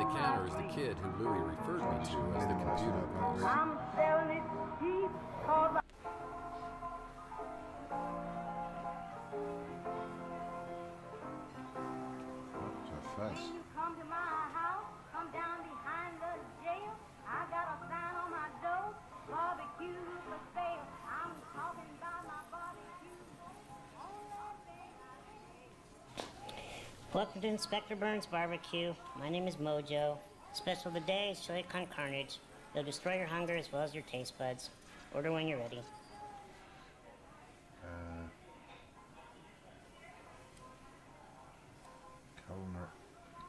the counter is the kid who Louis referred me to as the computer ghost. I'm selling it cheap, 'cause Face. you come to my house, come down behind the jail. I got a sign on my door, barbecue for sale. I'm talking about my barbecue. Welcome to Inspector Burns Barbecue. My name is Mojo. Special today is chili con carnage. It'll destroy your hunger as well as your taste buds. Order when you're ready.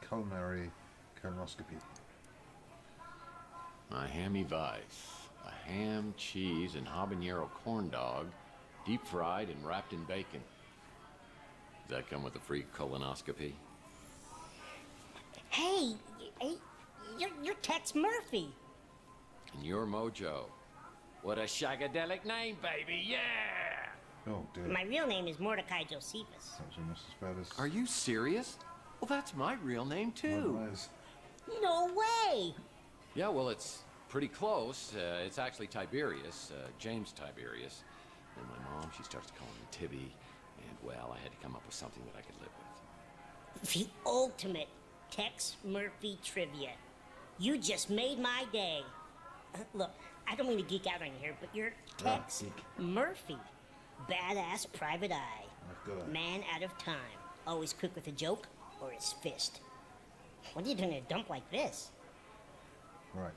Culinary colonoscopy. My hammy vice. A ham, cheese, and habanero corn dog, deep fried and wrapped in bacon. Does that come with a free colonoscopy? Hey, you're Tex Murphy. And you're Mojo. What a shagadelic name, baby, yeah! Oh dear. My real name is Mordecai Josephus. That was almost as bad as. Are you serious? Well, that's my real name, too. Mine was. No way! Yeah, well, it's pretty close. It's actually Tiberius, James Tiberius. And my mom, she starts to call me Tibby. And, well, I had to come up with something that I could live with. The ultimate Tex Murphy trivia. You just made my day. Look, I don't mean to geek out on you here, but you're Tex Murphy. Badass private eye. I've got a. Man out of time. Always quick with a joke or his fist. What are you doing in a dump like this? Right.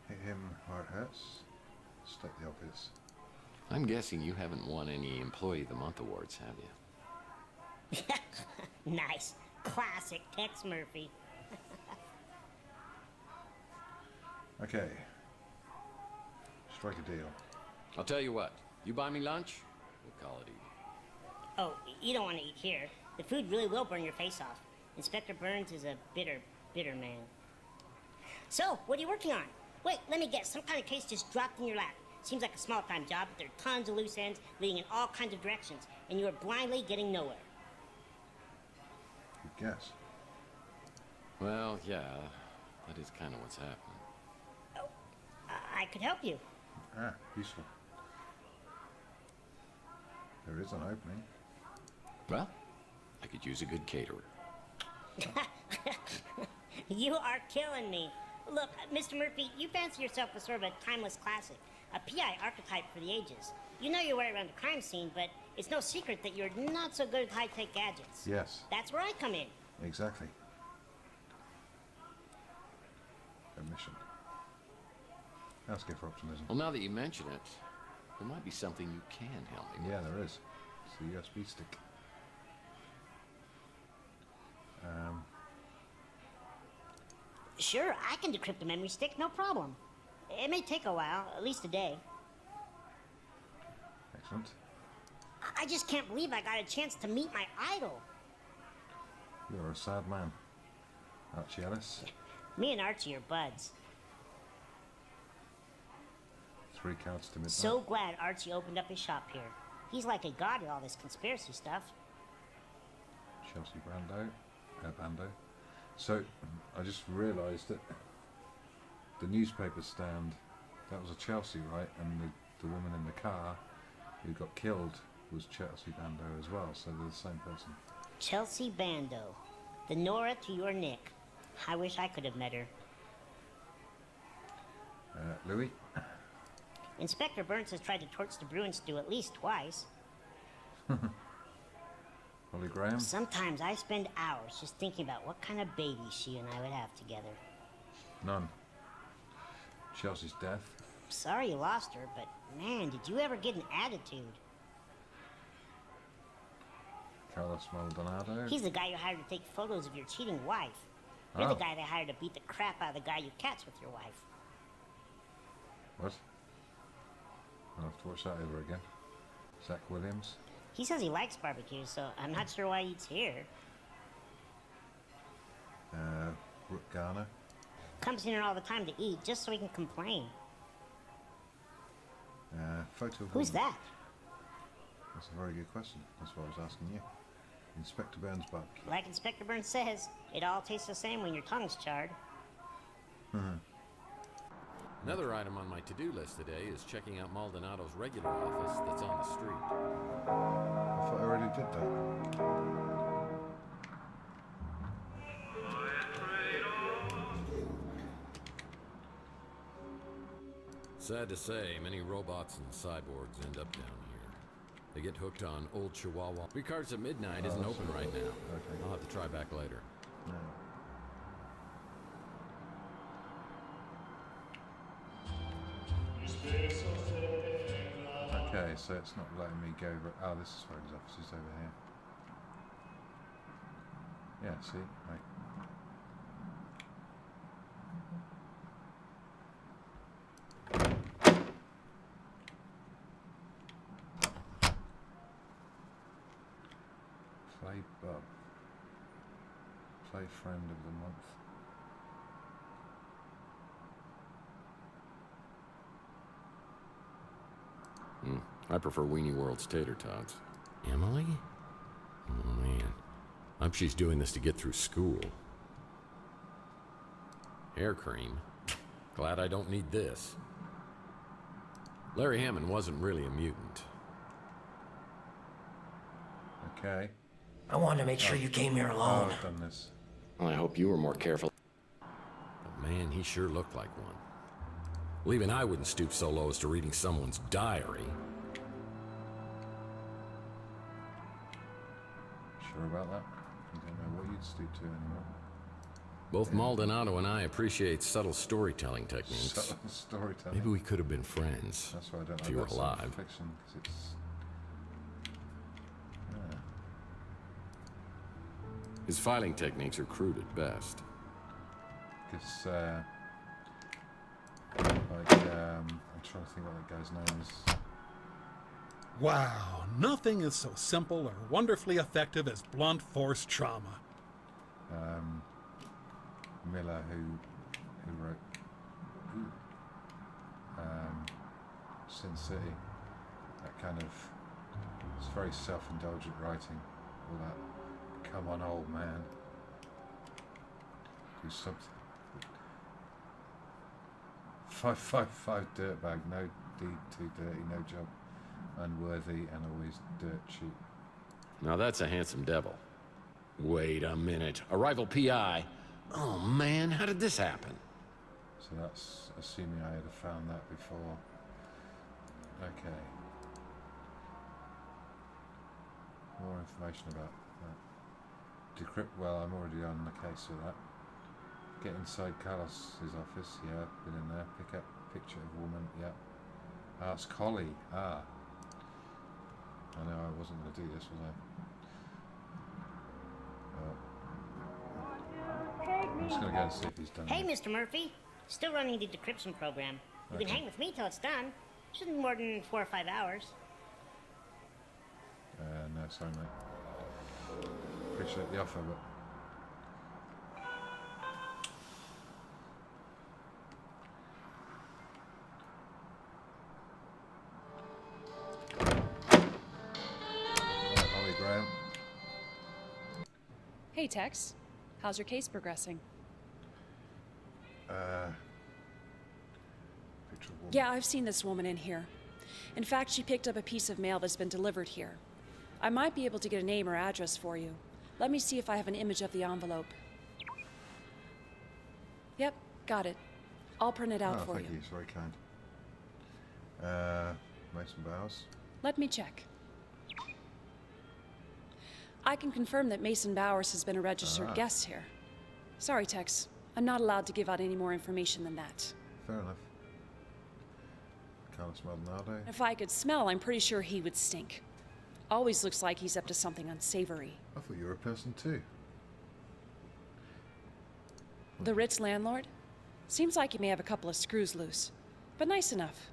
Hit him where it hurts. State the obvious. I'm guessing you haven't won any Employee of the Month awards, have you? Nice. Classic Tex Murphy. Okay. Strike a deal. I'll tell you what. You buy me lunch, we'll call it even. Oh, you don't want to eat here. The food really will burn your face off. Inspector Burns is a bitter man. So, what are you working on? Wait, let me guess. Some kind of case just dropped in your lap. Seems like a small-time job, but there are tons of loose ends leading in all kinds of directions, and you are blindly getting nowhere. Good guess. Well, yeah, that is kind of what's happening. Oh, I could help you. Ah, useful. There is an opening. Well, I could use a good caterer. You are killing me. Look, Mr. Murphy, you fancy yourself as sort of a timeless classic, a PI archetype for the ages. You know your way around a crime scene, but it's no secret that you're not so good at high-tech gadgets. Yes. That's where I come in. Exactly. Omission. Let's go for optimism. Well, now that you mention it, there might be something you can help me with. Yeah, there is. It's the USB stick. Sure, I can decrypt a memory stick, no problem. It may take a while, at least a day. Excellent. I just can't believe I got a chance to meet my idol. You're a sad man. Archie Ellis. Me and Archie are buds. 3 counts to midnight. So glad Archie opened up his shop here. He's like a god at all this conspiracy stuff. Chelsea Bando. So, I just realised that the newspaper stand, that was a Chelsea, right? And the woman in the car who got killed was Chelsea Bando as well, so they're the same person. Chelsea Bando. The Nora to your Nick. I wish I could have met her. Louis? Inspector Burns has tried to torch the Bruin stew at least twice. Holly Graham? Sometimes I spend hours just thinking about what kind of baby she and I would have together. None. Chelsea's death? Sorry you lost her, but man, did you ever get an attitude. Carlos Maldonado? He's the guy you hired to take photos of your cheating wife. You're Oh. the guy they hired to beat the crap out of the guy you catch with your wife. What? I'll have to watch that over again. Zach Williams? He says he likes barbecue, so I'm not sure why he eats here. Brooke Garner? Comes in here all the time to eat, just so he can complain. Photo of Who's woman. that? That's a very good question. That's what I was asking you. Inspector Burns' barbecue. Like Inspector Burns says, it all tastes the same when your tongue's charred. Another item on my to-do list today is checking out Maldonado's regular office that's on the street. I thought I already did that. Sad to say, many robots and cyborgs end up down here. They get hooked on old Chihuahua. Ricard's at midnight isn't open right now. Okay. I'll have to try back later. No. Okay, so it's not letting me go. Oh, this is where his office is over here. Yeah, see? Right. Play Bub. Play Friend of the Month. I prefer Weenie World's tater tots. Emily? Oh, man. I hope she's doing this to get through school. Hair cream? Glad I don't need this. Larry Hammond wasn't really a mutant. Okay. I wanted to make sure you came here alone. Oh, I've done this. Well, I hope you were more careful. But man, he sure looked like one. Well, even I wouldn't stoop so low as to reading someone's diary. Sure about that? You don't know what you'd stoop to anymore. Both Maldonado and I appreciate subtle storytelling techniques. Subtle storytelling. Maybe we could have been friends. That's why I don't if like you were that sort of alive. fiction, because it's... His filing techniques are crude at best. Because, I'm trying to think what that guy's name is. Wow, nothing is so simple or wonderfully effective as blunt force trauma. Miller, who wrote Sin City. That kind of, it's very self-indulgent writing. All that, come on, old man, do something. 555 dirtbag, no deed too dirty, no job unworthy, and always dirt cheap. Now that's a handsome devil. Wait a minute. A rival PI? Oh man, how did this happen? So that's assuming I had found that before. Okay. More information about that. Decrypt, well, I'm already on the case with that. Get inside Carlos's office, yeah, been in there. Pick up picture of woman, yeah. Ask Holly, ah. I know I wasn't going to do this, was I? I'm just going to go and see if he's done Hey, it. Mr. Murphy. Still running the decryption program. You can Okay. hang with me till it's done. Shouldn't be more than 4 or 5 hours. No, sorry, mate. Appreciate the offer, but... Holly Graham. Hey, Tex. How's your case progressing? Picture of woman. Yeah, I've seen this woman in here. In fact, she picked up a piece of mail that's been delivered here. I might be able to get a name or address for you. Let me see if I have an image of the envelope. Yep, got it. I'll print it out for thank you. you. It's very kind. Mason Bowers. Let me check. I can confirm that Mason Bowers has been a registered guest here. Sorry, Tex. I'm not allowed to give out any more information than that. Fair enough. Carlos Maldonado. If I could smell, I'm pretty sure he would stink. Always looks like he's up to something unsavory. I thought you were a person too. The Ritz landlord? Seems like he may have a couple of screws loose, but nice enough.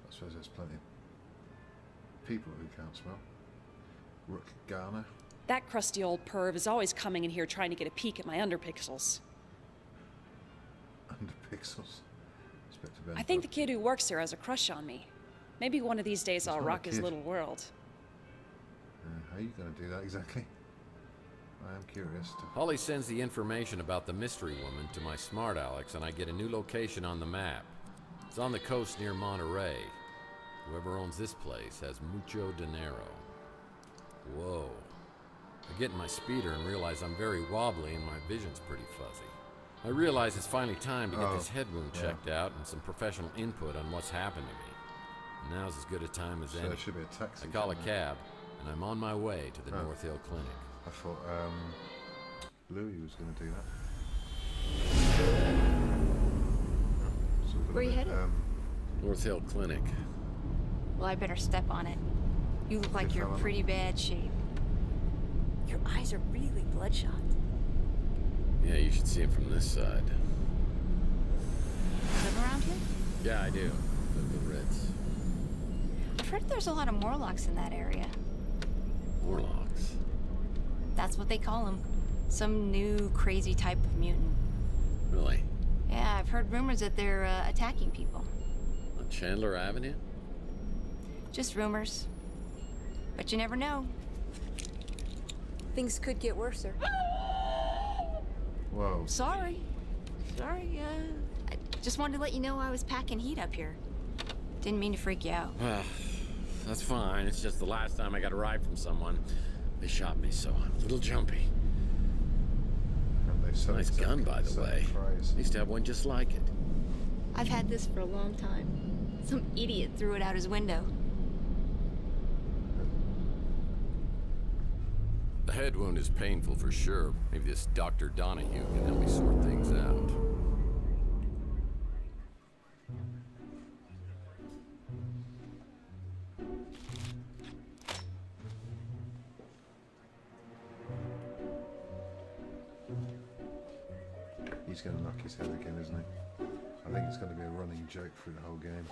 I suppose there's plenty of people who can't smell. Rook Garner. That crusty old perv is always coming in here trying to get a peek at my underpixels. Under Pixels. Inspector Ben. I think the kid who works here has a crush on me. Maybe one of these days I'll not a rock his kid. little world. How are you going to do that exactly? I am curious. Holly sends the information about the mystery woman to my smart Alex, and I get a new location on the map. It's on the coast near Monterey. Whoever owns this place has mucho dinero. Whoa. I get in my speeder and realize I'm very wobbly and my vision's pretty fuzzy. I realize it's finally time to get this head wound checked out and some professional input on what's happened to me. Now's as good a time as any. So it should be a taxi. I call a cab, and I'm on my way to the North Hill Clinic. I thought Louis was going to do that. So Where you headed? North Hill Clinic. Well, I better step on it. You look like you're in pretty bad shape. Your eyes are really bloodshot. Yeah, you should see it from this side. Live around here? Yeah, I do. The Ritz. I've heard there's a lot of Morlocks in that area. Morlocks? That's what they call them. Some new, crazy type of mutant. Really? Yeah, I've heard rumors that they're attacking people. On Chandler Avenue? Just rumors. But you never know. Things could get worse, sir. Whoa. Sorry. I just wanted to let you know I was packing heat up here. Didn't mean to freak you out. That's fine. It's just the last time I got a ride from someone, they shot me, so I'm a little jumpy. Nice gun, by the way. I used to have one just like it. I've had this for a long time. Some idiot threw it out his window. The head wound is painful for sure. Maybe this Dr. Donahue can help me sort things out. He's going to knock his head again, isn't he? I think it's going to be a running joke through the whole game.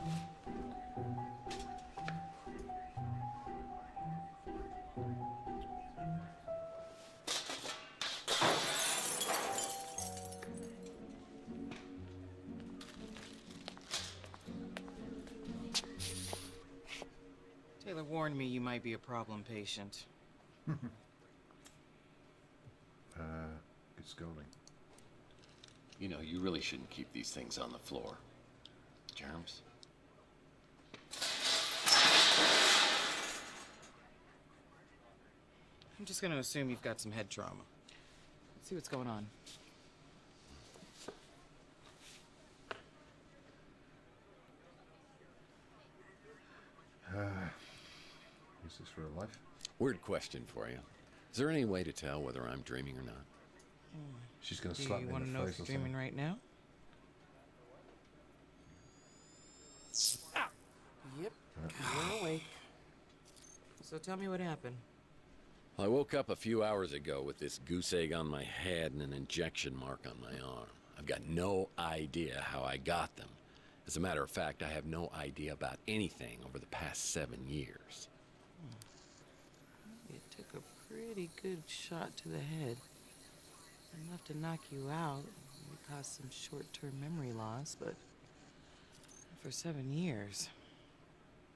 Taylor warned me you might be a problem patient. Good scolding. You know, you really shouldn't keep these things on the floor. Germs? I'm just gonna assume you've got some head trauma. Let's see what's going on. Is this real life? Weird question for you. Is there any way to tell whether I'm dreaming or not? She's going to Do slap you me want in to the know face if you're or something. dreaming right now? Yep, you're awake. So tell me what happened. I woke up a few hours ago with this goose egg on my head and an injection mark on my arm. I've got no idea how I got them. As a matter of fact, I have no idea about anything over the past 7 years. You took a pretty good shot to the head. Enough to knock you out. You caused some short-term memory loss, but for 7 years.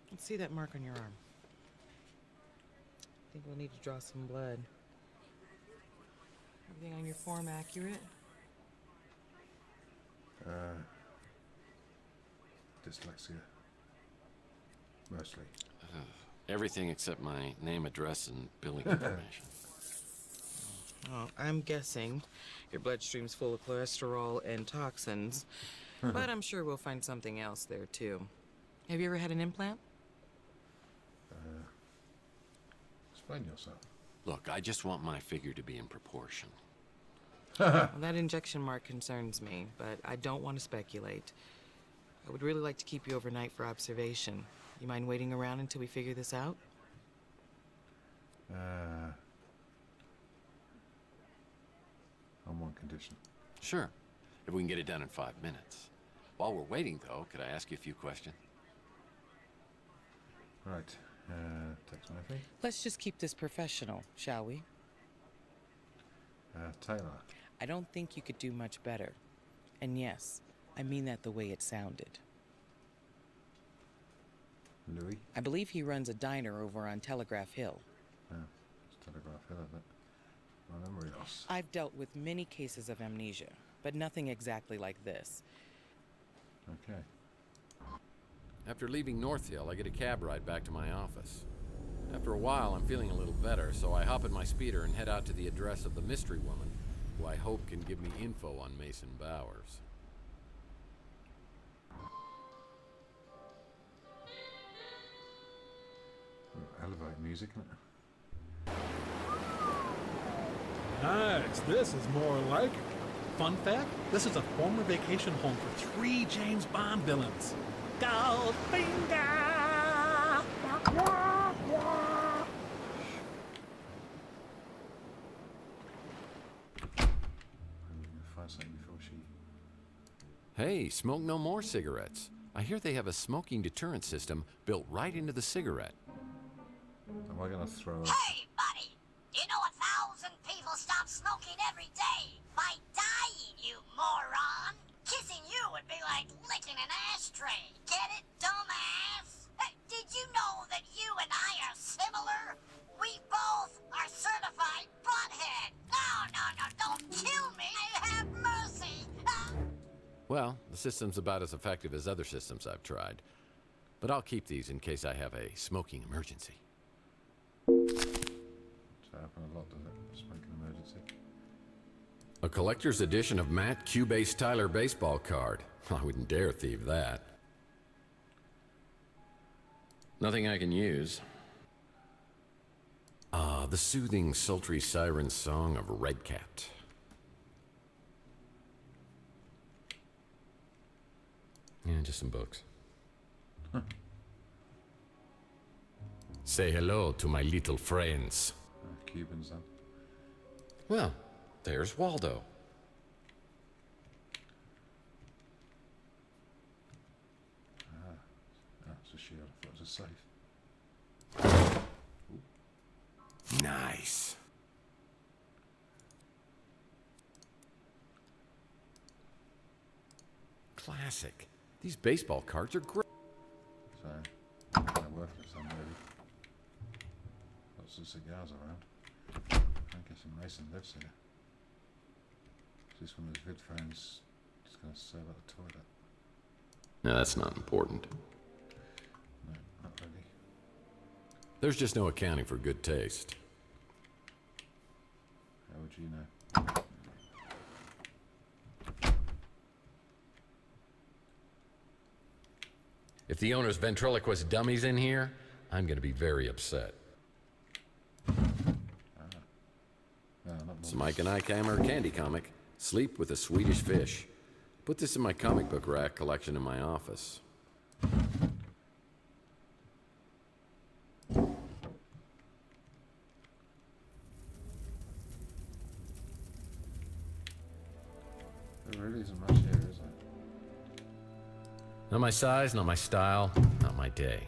Let's see that mark on your arm. I think we'll need to draw some blood. Everything on your form accurate? Dyslexia. Mostly. Everything except my name, address, and billing information. Well, I'm guessing your bloodstream's full of cholesterol and toxins, but I'm sure we'll find something else there, too. Have you ever had an implant? Explain yourself. Look, I just want my figure to be in proportion. Well, that injection mark concerns me, but I don't want to speculate. I would really like to keep you overnight for observation. You mind waiting around until we figure this out? On one condition. Sure, if we can get it done in 5 minutes. While we're waiting, though, could I ask you a few questions? Right. Text Murphy. Let's just keep this professional, shall we? Taylor. I don't think you could do much better. And yes, I mean that the way it sounded. Louis. I believe he runs a diner over on Telegraph Hill. Telegraph Hill, I bet. My memory loss. I've dealt with many cases of amnesia, but nothing exactly like this. Okay. After leaving North Hill, I get a cab ride back to my office. After a while, I'm feeling a little better, so I hop in my speeder and head out to the address of the mystery woman, who I hope can give me info on Mason Bowers. Elevator music, isn't it? Nice. This is more like it. Fun fact, this is a former vacation home for 3 James Bond villains. Goldfinger! I'm going to find something before she... Hey, smoke no more cigarettes. I hear they have a smoking deterrent system built right into the cigarette. Am I going to throw up? Hey, buddy! You know 1,000 people stop smoking every day by dying, you moron! Kissing you would be like licking an ashtray. Get it, dumbass? Hey, did you know that you and I are similar? We both are certified butthead. No, don't kill me. Have mercy. Well, the system's about as effective as other systems I've tried. But I'll keep these in case I have a smoking emergency. Does that happen a lot, does it? Smoking emergency. A collector's edition of Matt Q-Base Tyler baseball card. I wouldn't dare thieve that. Nothing I can use. The soothing, sultry siren song of Red Cat. Yeah, just some books. Say hello to my little friends. Cubans, then. Well, there's Waldo. Ah, it's a shield. I thought it was a safe. Nice. Classic. These baseball cards are great. So, they're worthless, then, really. Lots of cigars around. I'm guessing Mason lives here. Is this one of his good friends just going to serve at the toilet? No, that's not important. No, not really. There's just no accounting for good taste. How would you know? If the owner's ventriloquist dummy's in here, I'm going to be very upset. No, not It's Mike and Ike Hammer candy comic, Sleep with a Swedish Fish. Put this in my comic book rack collection in my office. There really isn't much here, is there? Not my size, not my style, not my day.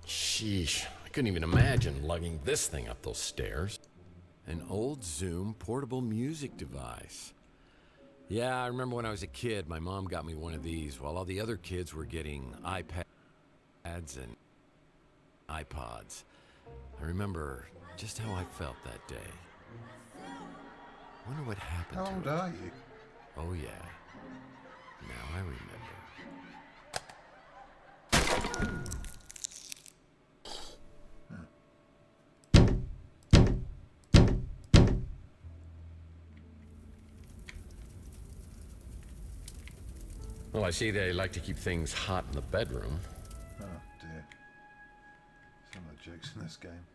Sheesh, I couldn't even imagine lugging this thing up those stairs. An old Zoom portable music device. Yeah, I remember when I was a kid, my mom got me one of these while all the other kids were getting iPads and iPods. I remember just how I felt that day. Wonder what happened How to old it. are you? Oh yeah. Now I remember. Well, I see they like to keep things hot in the bedroom. Oh dear. Some of the jokes in this game.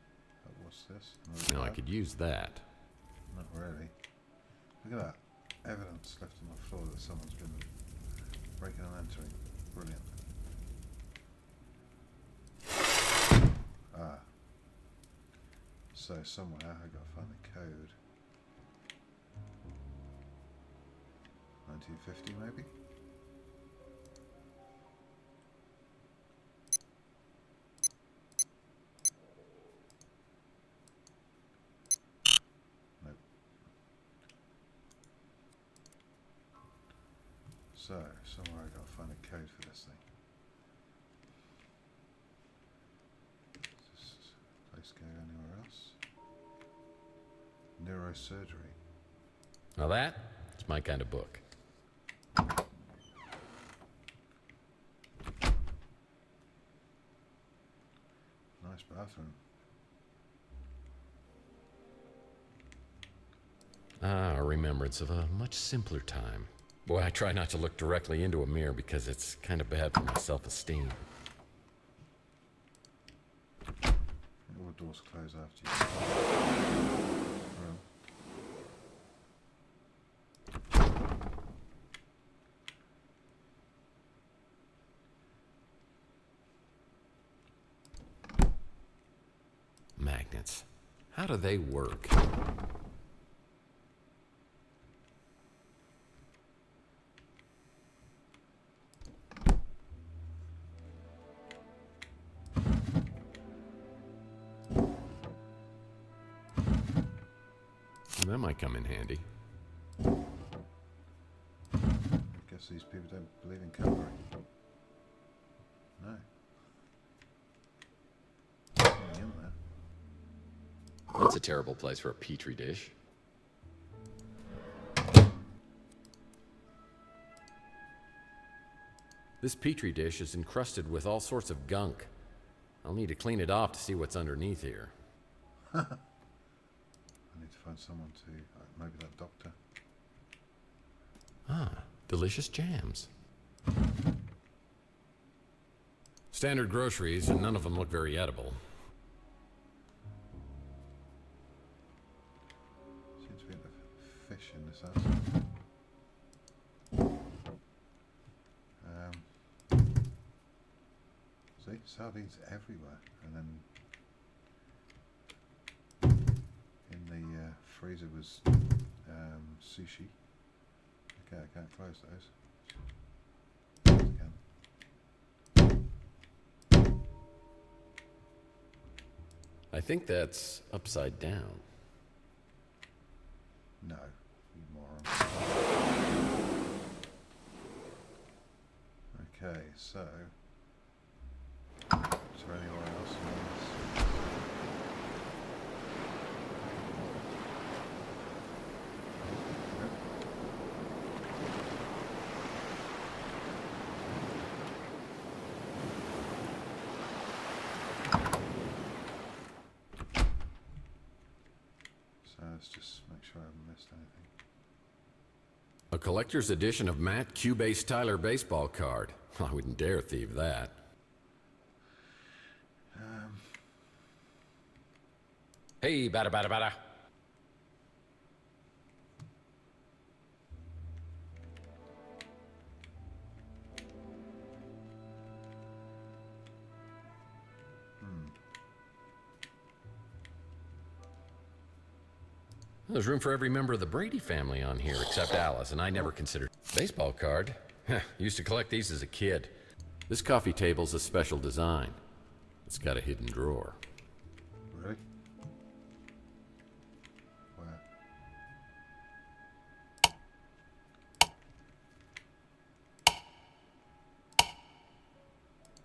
Oh, what's this? Now I Another could use that. Not really. Look at that. Evidence left on the floor that someone's been breaking and entering. Brilliant. Ah. So somewhere I gotta find the code. 1950 maybe? Nope. So, somewhere I gotta find a code for this thing. Is this place this go anywhere else? Neurosurgery. Now that's my kind of book. Nice bathroom. Ah, a remembrance of a much simpler time. Boy, I try not to look directly into a mirror because it's kind of bad for my self-esteem. All the doors close after you. Room. Magnets. How do they work? That might come in handy. I guess these people don't believe in cutlery. No. Nothing in there. That's a terrible place for a petri dish. This petri dish is encrusted with all sorts of gunk. I'll need to clean it off to see what's underneath here. I need to find someone to, maybe that doctor. Ah, delicious jams. Standard groceries, and none of them look very edible. Seems to be a fish in this house. See, sardines everywhere, and then in the freezer was sushi. Okay, I can't close those. Again. I think that's upside down. No, you moron. Okay, so is there anywhere else in this? So let's just make sure I haven't missed anything. A collector's edition of Matt Q-Base Tyler baseball card. I wouldn't dare thieve that. Hey, bada bada bada. There's room for every member of the Brady family on here except Alice, and I never considered baseball card. Used to collect these as a kid. This coffee table's a special design. It's got a hidden drawer. Really? Where?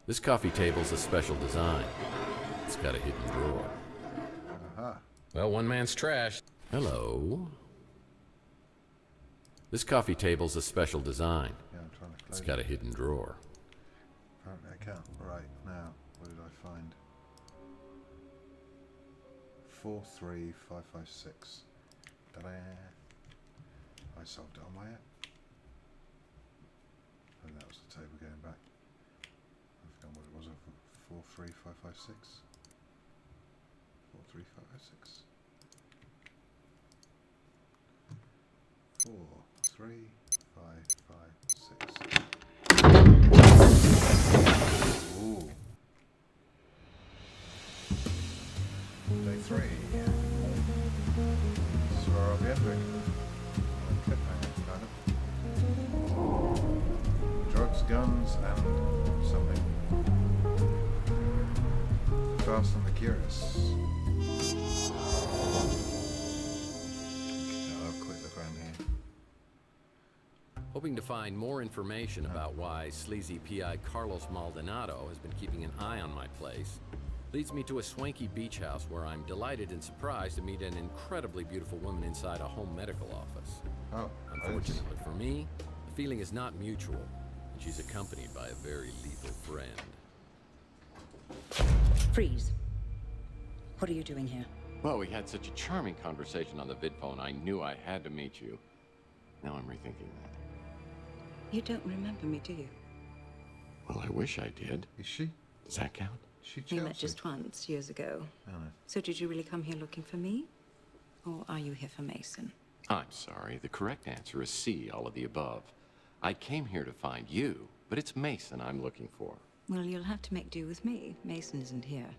This coffee table's a special design. It's got a hidden drawer. Aha. Well, one man's trash. Hello. This coffee table's a special design. Yeah, I'm trying to close It's got a hidden drawer. Apparently I can't. Right, now, what did I find? 43556. Ta-da! I solved it on my app. And that was the table going back. I've forgotten what it was. 43556. 43556. 43556. Ooh. Day 3. This is where I'll be entering. Cliffhanger, kind of. Drugs, guns, and something. Fast and the Curious. I'll have a quick look around here. Hoping to find more information about why sleazy PI Carlos Maldonado has been keeping an eye on my place. Leads me to a swanky beach house where I'm delighted and surprised to meet an incredibly beautiful woman inside a home medical office. Oh, Unfortunately for me, the feeling is not mutual, and she's accompanied by a very lethal friend. Freeze. What are you doing here? Well, we had such a charming conversation on the vidphone, I knew I had to meet you. Now I'm rethinking that. You don't remember me, do you? Well, I wish I did. Is she? Does that count? She We met Chelsea? just once, years ago. Oh, no. So did you really come here looking for me? Or are you here for Mason? I'm sorry. The correct answer is C, all of the above. I came here to find you, but it's Mason I'm looking for. Well, you'll have to make do with me. Mason isn't here.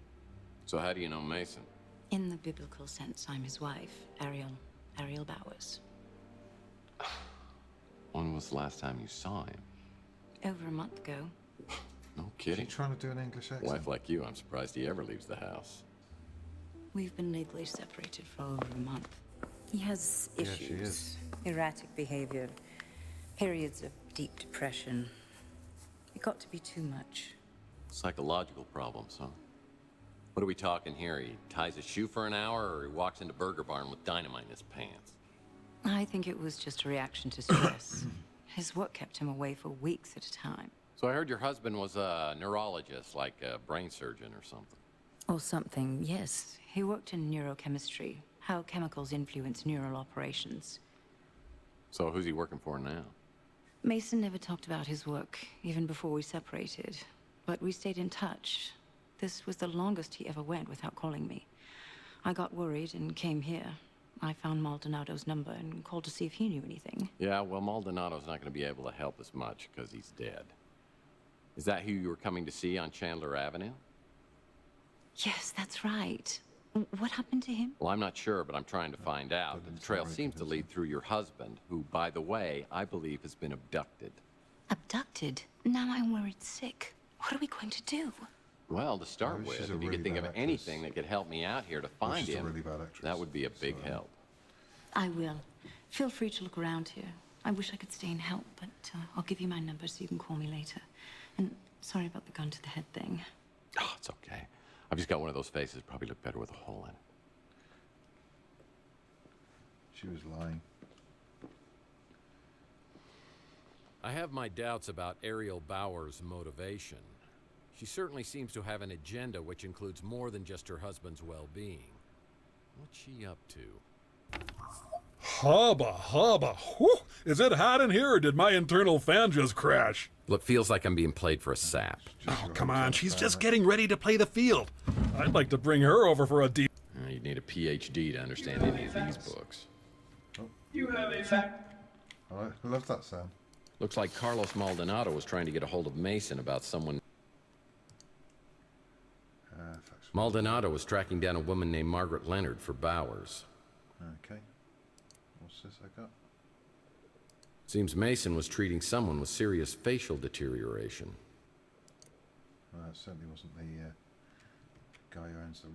So how do you know Mason? In the biblical sense, I'm his wife, Ariel Bowers. When was the last time you saw him? Over a month ago. No Is kidding. she trying to do an English accent? Wife like you, I'm surprised he ever leaves the house. We've been legally separated for over a month. He has Yeah, issues. she is. Erratic behavior. Periods of deep depression. It got to be too much. Psychological problems, huh? What are we talking here? He ties a shoe for an hour, or he walks into Burger Barn with dynamite in his pants? I think it was just a reaction to stress. His work kept him away for weeks at a time. So I heard your husband was a neurologist, like a brain surgeon or something. Or something, yes. He worked in neurochemistry, how chemicals influence neural operations. So who's he working for now? Mason never talked about his work, even before we separated. But we stayed in touch. This was the longest he ever went without calling me. I got worried and came here. I found Maldonado's number and called to see if he knew anything. Yeah, well, Maldonado's not going to be able to help us much because he's dead. Is that who you were coming to see on Chandler Avenue? Yes, that's right. What happened to him? Well, I'm not sure, but I'm trying to find out. But The it's trail not very seems to lead through your husband, who, by the way, I believe has been abducted. Abducted? Now I'm worried sick. What are we going to do? Well, to start Oh, she's with, a if you really could think of bad actress. anything that could help me out here to find she's a him, really bad actress, that would be a big so- help. I will. Feel free to look around here. I wish I could stay and help, but I'll give you my number so you can call me later. And sorry about the gun to the head thing. Oh, it's okay. I've just got one of those faces. Probably look better with a hole in it. She was lying. I have my doubts about Ariel Bauer's motivation. She certainly seems to have an agenda which includes more than just her husband's well-being. What's she up to? Hubba, hubba. Whew. Is it hot in here, or did my internal fan just crash? Well, it feels like I'm being played for a sap. Oh, come on. She's just getting ready to play the field. I'd like to bring her over for a deep... You'd need a PhD to understand any of these books. You have a fact. I love that sound. Looks like Carlos Maldonado was trying to get a hold of Mason about someone. Facts. Maldonado was tracking down a woman named Margaret Leonard for Bowers. Okay. What's this I got? Seems Mason was treating someone with serious facial deterioration. Well, that certainly wasn't the guy who owns the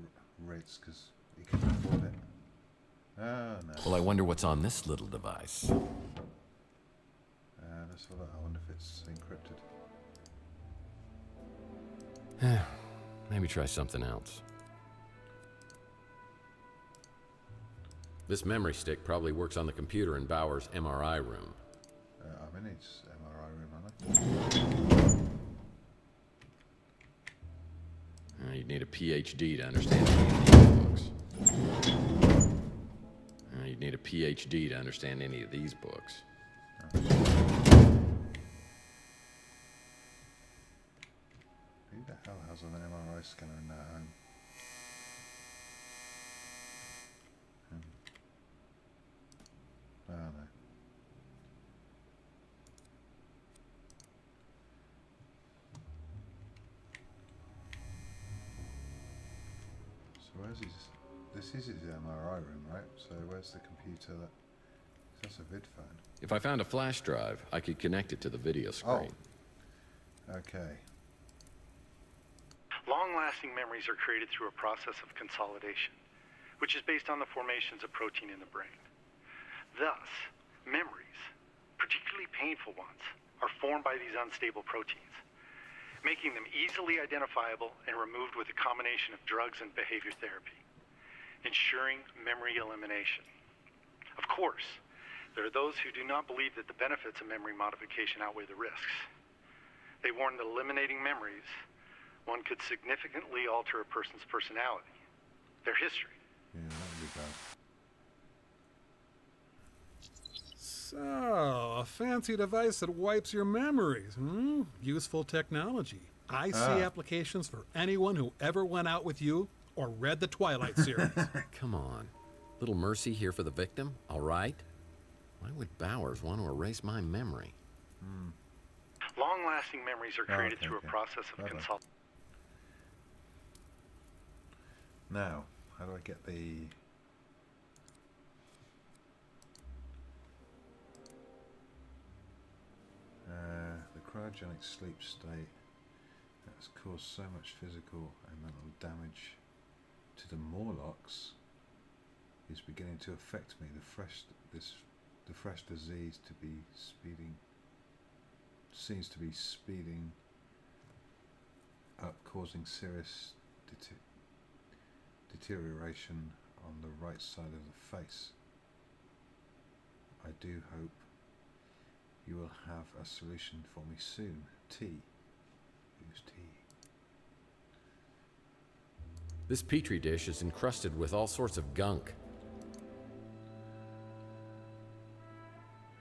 Ritz, because he couldn't afford it. Oh, no. Well, I wonder what's on this little device. Let's have a look. I wonder if it's encrypted. Maybe try something else. This memory stick probably works on the computer in Bauer's MRI room. I'm in his MRI room, aren't I? You'd need a PhD to understand any of these books. You'd need a PhD to understand any of these books. Who the hell has an MRI scanner in their home? Oh no. So where's his... This is his MRI room, right? So where's the computer that... That's a vid phone. If I found a flash drive, I could connect it to the video screen. Okay. Long-lasting memories are created through a process of consolidation, which is based on the formations of protein in the brain. Thus, memories, particularly painful ones, are formed by these unstable proteins. making them easily identifiable and removed with a combination of drugs and behavior therapy, ensuring memory elimination. Of course, there are those who do not believe that the benefits of memory modification outweigh the risks. They warn that eliminating memories, one could significantly alter a person's personality, their history. Yeah, that would be bad. So, a fancy device that wipes your memories. Useful technology. I see applications for anyone who ever went out with you or read the Twilight series. Come on. Little mercy here for the victim, all right? Why would Bowers want to erase my memory? Long-lasting memories are created through a process of consolidation. Now, how do I get the... the cryogenic sleep state has caused so much physical and mental damage to the Morlocks is beginning to affect me. The fresh disease seems to be speeding up, causing serious deterioration on the right side of the face. I do hope you will have a solution for me soon. T. Who's T? This petri dish is encrusted with all sorts of gunk.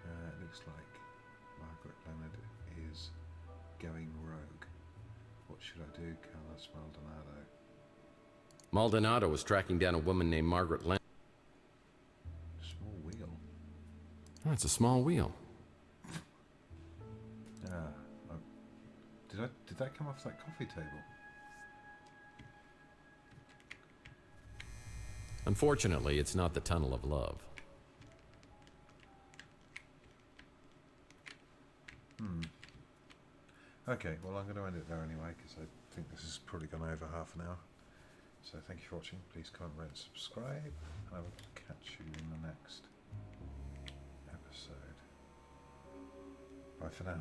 It looks like Margaret Leonard is going rogue. What should I do, Carlos Maldonado? Maldonado was tracking down a woman named Margaret Leonard. Small wheel. That's a small wheel. Did that come off that coffee table? Unfortunately, it's not the Tunnel of Love. Okay, well I'm going to end it there anyway because I think this has probably gone over half an hour. So thank you for watching. Please comment, rate, and subscribe, and I will catch you in the next episode. Bye for now.